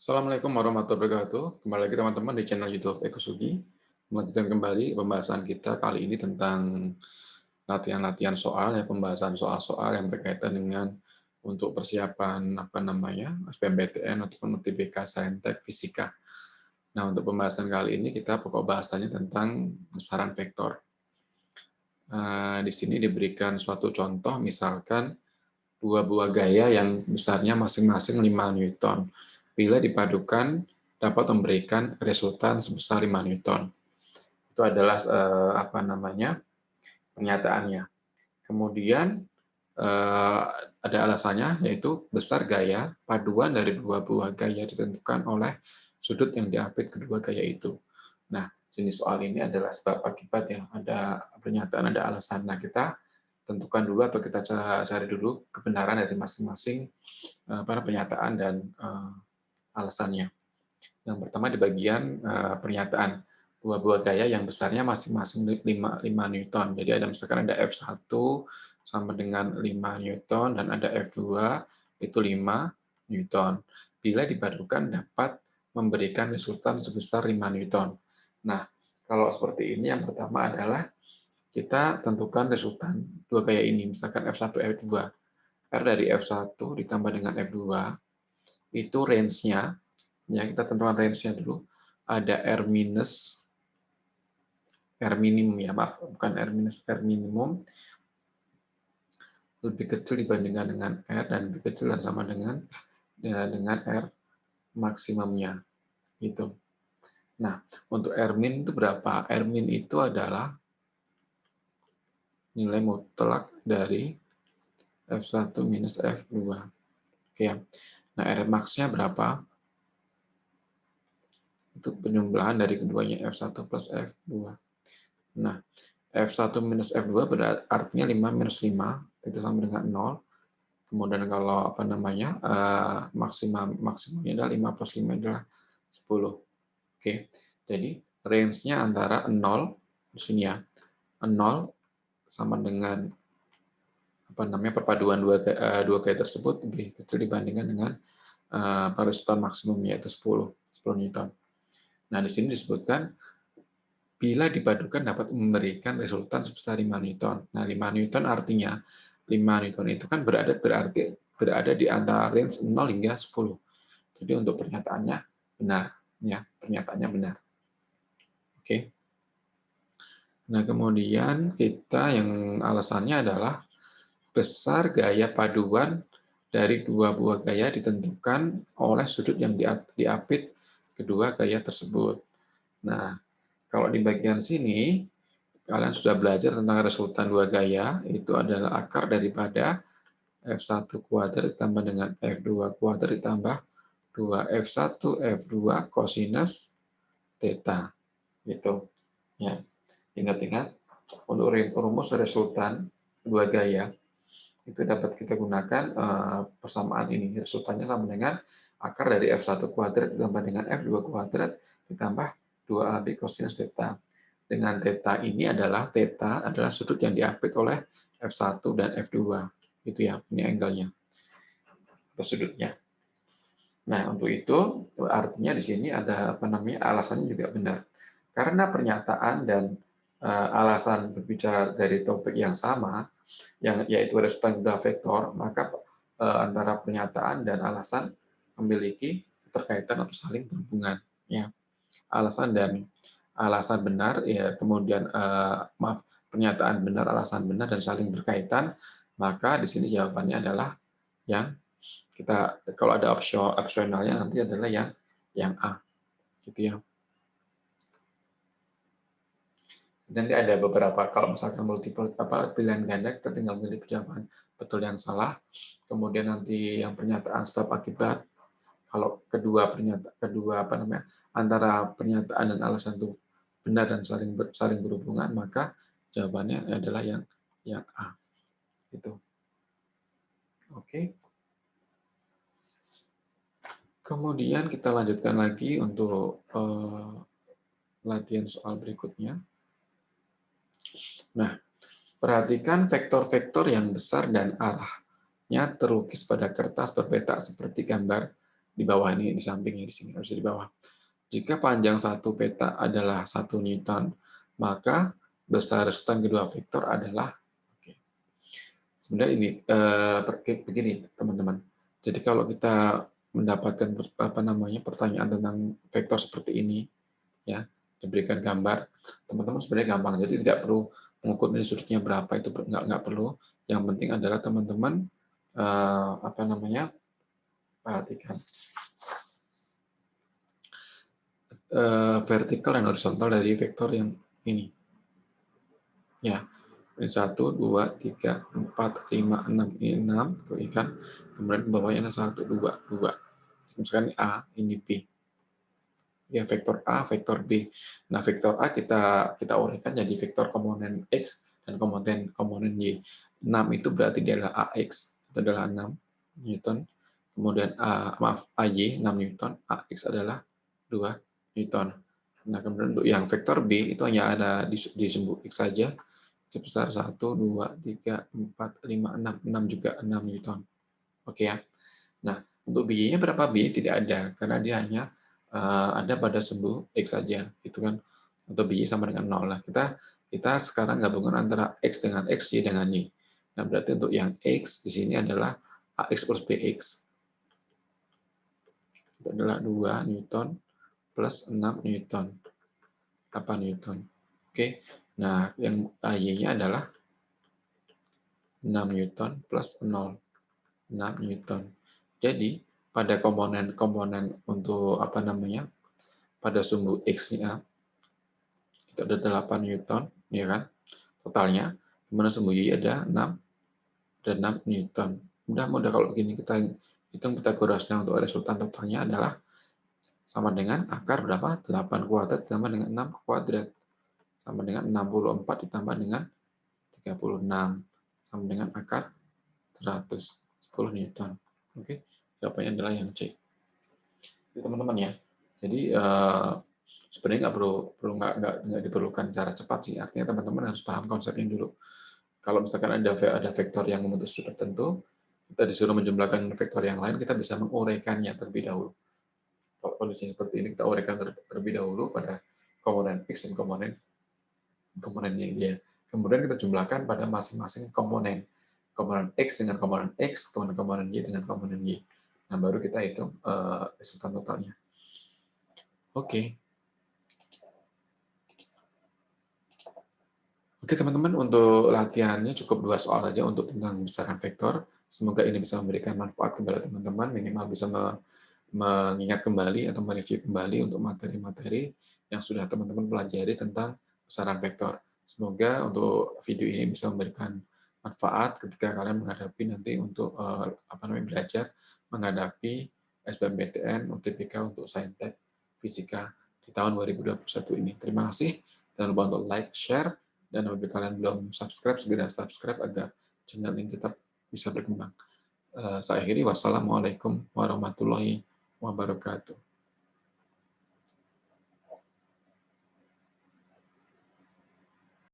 Assalamualaikum warahmatullahi wabarakatuh. Kembali lagi teman-teman di channel YouTube Eko Sugi. Melanjutkan kembali pembahasan kita kali ini tentang latihan-latihan soal, ya, pembahasan soal-soal yang berkaitan dengan untuk persiapan SBMPTN ataupun UTBK Saintek Fisika. Nah, untuk pembahasan kali ini kita pokok bahasanya tentang besaran vektor. Di sini diberikan suatu contoh, misalkan dua buah gaya yang besarnya masing-masing 5 Newton. Bila dipadukan, dapat memberikan resultan sebesar 5 Newton. Itu adalah pernyataannya. Kemudian ada alasannya, yaitu besar gaya paduan dari dua buah gaya ditentukan oleh sudut yang diapit kedua gaya itu. Nah, jenis soal ini adalah sebab akibat, ya. Ada pernyataan, ada alasan. Nah, kita tentukan dulu atau kita cari dulu kebenaran dari masing-masing pernyataan dan alasannya. Yang pertama di bagian pernyataan, dua buah gaya yang besarnya masing-masing 5 Newton. Jadi ada misalkan ada F1 sama dengan 5 Newton dan ada F2 itu 5 Newton. Bila dipadukan dapat memberikan resultan sebesar 5 Newton. Nah, kalau seperti ini yang pertama adalah kita tentukan resultan dua gaya ini, misalkan F1, F2. R dari F1 ditambah dengan F2 itu range-nya, ya, kita tentukan range-nya dulu. Ada R minus, R minimum, ya, maaf, bukan R minus, R minimum lebih kecil dibandingkan dengan R dan lebih kecil dan sama dengan R maksimumnya, gitu. Nah, untuk R min itu berapa? R min itu adalah nilai mutlak dari F1 minus F2. Oke, ya. Nah, R max-nya berapa? Itu penjumlahan dari keduanya, F1 plus F2. Nah, F1 minus F2 artinya 5 minus 5, itu sama dengan 0. Kemudian kalau maksimumnya adalah 5 plus 5 adalah 10. Oke, jadi range-nya antara 0, di sini, ya, 0 sama dengan perpaduan dua gaya tersebut lebih kecil dibandingkan dengan resultan maksimumnya, yaitu 10 Newton. Nah, di sini disebutkan bila dipadukan dapat memberikan resultan sebesar 5 Newton. Nah, 5 Newton artinya 5 Newton itu kan berada di antara range 0 hingga 10. Jadi untuk pernyataannya benar, ya, pernyataannya benar. Oke. Nah, kemudian kita yang alasannya adalah besar gaya paduan dari dua buah gaya ditentukan oleh sudut yang diapit kedua gaya tersebut. Nah, kalau di bagian sini, kalian sudah belajar tentang resultan dua gaya, itu adalah akar daripada F1 kuadrat ditambah dengan F2 kuadrat ditambah 2F1 F2 kosinus theta. Gitu. Ya. Ingat-ingat, untuk rumus resultan dua gaya, itu dapat kita gunakan persamaan ini. Resultannya sama dengan akar dari F1 kuadrat ditambah dengan F2 kuadrat ditambah 2AB kosinus theta. Dengan theta adalah sudut yang diapit oleh F1 dan F2. Itu, ya, ini angle-nya, atau sudutnya. Nah, untuk itu artinya di sini ada alasannya juga benar. Karena pernyataan dan alasan berbicara dari topik yang sama, yaitu resultan dua vektor, maka antara pernyataan dan alasan memiliki keterkaitan atau saling berhubungan, ya. Alasan benar, ya, kemudian pernyataan benar, alasan benar dan saling berkaitan, maka di sini jawabannya adalah yang kita, kalau ada opsionalnya nanti adalah yang A, gitu, ya. Nanti ada beberapa, kalau misalkan multiple pilihan ganda, kita tinggal pilih jawaban betul yang salah. Kemudian nanti yang pernyataan sebab akibat, kalau antara pernyataan dan alasan itu benar dan saling berhubungan, maka jawabannya adalah yang A. Itu. Oke. Kemudian kita lanjutkan lagi untuk latihan soal berikutnya. Nah, perhatikan vektor-vektor yang besar dan arahnya terlukis pada kertas berpetak seperti gambar di bawah ini, di sampingnya di sini, harusnya di bawah. Jika panjang satu peta adalah 1 Newton, maka besar resultan kedua vektor adalah, oke. Sebenarnya ini begini teman-teman. Jadi kalau kita mendapatkan pertanyaan tentang vektor seperti ini, ya diberikan gambar, teman-teman sebenarnya gampang. Jadi tidak perlu mengukur ini sudutnya berapa, itu nggak perlu. Yang penting adalah teman-teman perhatikan vertikal dan horizontal dari vektor yang ini. Ya, ini 1, 2, 3, 4, 5, 6. Ini 6, kan? Kemudian ke bawahnya ada 1, 2, 2. Misalkan A, ini B. Ya, vektor A, vektor B. Nah, vektor A kita uraikan jadi vektor komponen X dan komponen Y. 6 itu berarti dia adalah AX, itu adalah 6 Newton. Kemudian AY 6 Newton, AX adalah 2 Newton. Nah, kemudian untuk yang vektor B itu hanya ada di sumbu X saja, sebesar 1, 2, 3, 4, 5, 6. 6 juga 6 Newton. Oke ya. Nah, untuk B-nya berapa B? Tidak ada, karena dia hanya ada pada sumbu X saja. Gitu kan. Untuk B sama dengan 0. Nah, kita sekarang gabungan antara X dengan X, Y dengan Y. Nah, berarti untuk yang X di sini adalah AX plus BX. Itu adalah 2 Newton plus 6 Newton. 8 Newton. Oke. Nah, yang Y-nya adalah 6 Newton plus 0. 6 Newton. Jadi, pada komponen untuk pada sumbu X-nya itu ada 8 Newton, ya kan? Totalnya. Kemudian sumbu Y ada 6 Newton. Mudah-mudah kalau begini kita hitung Pitagorasnya untuk resultan totalnya adalah sama dengan akar berapa? 8 kuadrat ditambah dengan 6 kuadrat. Sama dengan 64 ditambah dengan 36. Sama dengan akar 110 Newton. Oke, jawabannya adalah yang C. Jadi teman-teman ya. Jadi sebenarnya nggak diperlukan cara cepat sih. Artinya teman-teman harus paham konsepnya dulu. Kalau misalkan ada vektor yang membentuk sudut tertentu, kita disuruh menjumlahkan vektor yang lain, kita bisa menguraikannya terlebih dahulu. Kalau kondisinya seperti ini, kita uraikan terlebih dahulu pada komponen X dan komponennya dia. Kemudian kita jumlahkan pada masing-masing komponen. Komponen X dengan komponen X, komponen Y dengan komponen Y. Nah, baru kita hitung resultan totalnya. Oke. Oke, teman-teman, untuk latihannya cukup 2 soal saja untuk tentang besaran vektor. Semoga ini bisa memberikan manfaat kepada teman-teman, minimal bisa mengingat kembali atau mereview kembali untuk materi-materi yang sudah teman-teman pelajari tentang besaran vektor. Semoga untuk video ini bisa memberikan manfaat ketika kalian menghadapi nanti untuk belajar menghadapi SBMPTN, UTBK untuk Saintek Fisika di tahun 2021 ini. Terima kasih. Jangan lupa untuk like, share, dan apabila kalian belum subscribe, segera subscribe agar channel ini tetap bisa berkembang. Saya akhiri, wassalamualaikum warahmatullahi wabarakatuh.